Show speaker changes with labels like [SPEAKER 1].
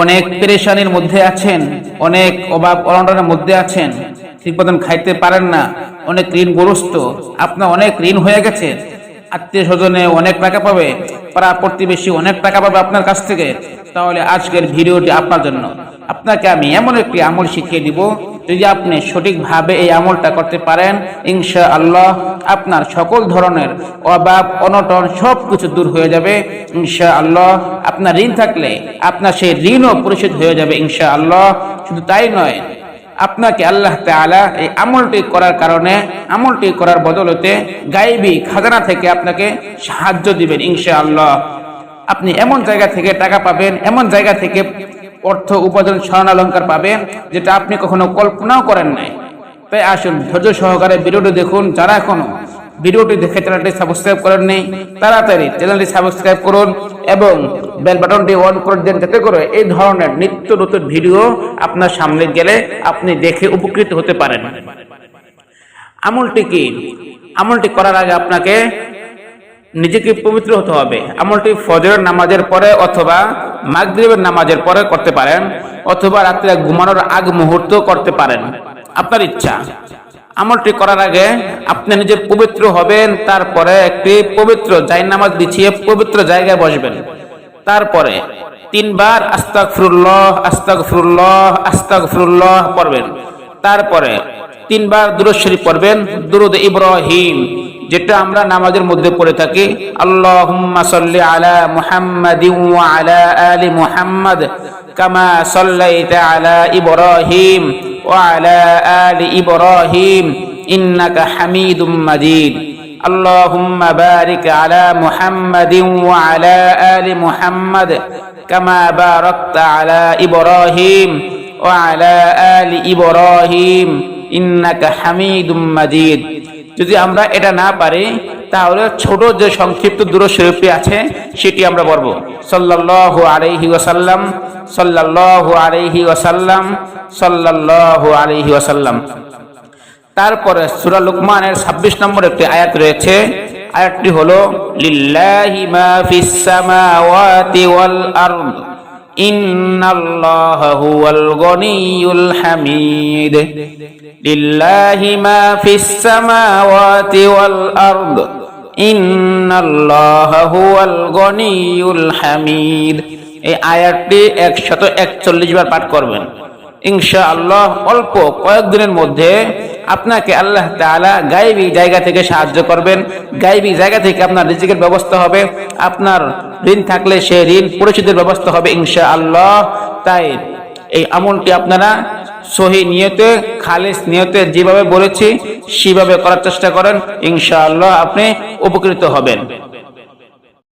[SPEAKER 1] অনেক পেরেশানির মধ্যে আছেন, অনেক অভাব অনটনের মধ্যে আছেন, ঠিক মতন খাইতে পারেন না, অনেক ঋণগ্রস্ত, আপনার অনেক ঋণ হয়ে গেছে, আত্মীয় স্বজনে অনেক টাকা পাবে, পাড়া প্রতিবেশী অনেক টাকা পাবে আপনার কাছ থেকে, তাহলে আজকের ভিডিওটি আপনার জন্য। আপনাকে আমি এমন একটি আমল শিখিয়ে দিব, যদি আপনি সঠিকভাবে এই আমলটা করতে পারেন, ইনশাআল্লাহ আপনার সকল ধরনের অভাব অনটন সব কিছু দূর হয়ে যাবে ইনশাআল্লাহ। আপনার ঋণ থাকলে আপনার সেই ঋণও পরিশোধ হয়ে যাবে ইনশাআল্লাহ। শুধু তাই নয়, আপনাকে আল্লাহ তাআলা এই আমলটি করার কারণে, আমলটি করার বদলতে গায়েবী খাজানা থেকে আপনাকে সাহায্য দিবেন ইনশাআল্লাহ। আপনি এমন জায়গা থেকে টাকা পাবেন, এমন জায়গা থেকে অর্থ উপার্জন স্বর্ণালঙ্কার পাবেন, যেটা আপনি কখনো কল্পনাও করেন নাই। তাই আসুন ধৈর্য সহকারে ভিডিওটি দেখুন। যারা এখনো ভিডিওটি দেখে চ্যানেলটি সাবস্ক্রাইব করেন নাই, তাড়াতাড়ি চ্যানেলটি সাবস্ক্রাইব করুন এবং বেল বাটনটি অন করে দেন, যাতে করে এই ধরনের নিত্য নতুন ভিডিও আপনার সামনে গেলে আপনি দেখে উপকৃত হতে পারেন। আমলটি কি? আমলটি করার আগে আপনাকে নিজেকে পবিত্র হতে হবে। আমলটি ফজরের নামাজের পরে অথবা মাগরিবের নামাজের পরে করতে পারেন, অথবা রাত্রে ঘুমানোর আগ মুহূর্ত করতে পারেন, আপনার ইচ্ছা। আমলটি করার আগে আপনি নিজে পবিত্র হবেন, তারপরে একটি পবিত্র জায়নামাজ বিছিয়ে পবিত্র জায়গায় বসবেন। তারপরে 3 বার আস্তাগফিরুল্লাহ আস্তাগফিরুল্লাহ আস্তাগফিরুল্লাহ পড়বেন। তারপরে 3 বার দুরূদ শরীফ পড়বেন, দুরূদ ইব্রাহিম, যেটা আমরা নামাজের মধ্যে পড়ে থাকি। আল্লাহুম্মা সাল্লি আলা মুহাম্মাদিন ওয়া আলা আলি মুহাম্মাদ কামা সাল্লাইতা আলা ইব্রাহিম ওয়া আলা আলি ইব্রাহিম ইন্নাকা হামিদুম মাজিদ। আল্লাহুম্মা বারিক আলা মুহাম্মাদিন ওয়া আলা আলি মুহাম্মাদ কামা বারাকতা আলা ইব্রাহিম ওয়া আলা আলি ইব্রাহিম ইন্নাকা হামিদুম মাজিদ। যদি আমরা এটা না পারি, তাহলে ছোট যে সংক্ষিপ্ত দুরূদ শরীফটি আছে সেটি আমরা পড়ব। সাল্লাল্লাহু আলাইহি ওয়াসাল্লাম সাল্লাল্লাহু আলাইহি ওয়াসাল্লাম সাল্লাল্লাহু আলাইহি ওয়াসাল্লাম। তারপরে সূরা লুকমানের 26 নম্বর একটি আয়াত রয়েছে। আয়াতটি হলো লিল্লাহি মা ফিস সামাওয়াতি ওয়াল আরদ ইন্নাল্লাহা হুয়াল গনিয়ুল হামিদ। লিল্লাহি মা ফিস সামাওয়াতি ওয়াল আরদ ইন্নাল্লাহা হুয়াল গনিয়ুল হামিদ। এই আয়াতটি 141 বার পাঠ করবেন ইনশাআল্লাহ। অল্প কয়েকদিনের মধ্যে আপনাকে আল্লাহ তাআলা গায়েবী জায়গা থেকে সাহায্য করবেন, গায়েবী জায়গা থেকে আপনার রিজিকের ব্যবস্থা হবে, আপনার ঋণ থাকলে সেই ঋণ পরিশোধের ব্যবস্থা হবে ইনশাআল্লাহ। তাই এই আমলটি আপনারা সহি নিয়তে, খালিস নিয়তে যেভাবে বলেছি সেভাবে করার চেষ্টা করেন, ইনশাআল্লাহ আপনি উপকৃত হবেন।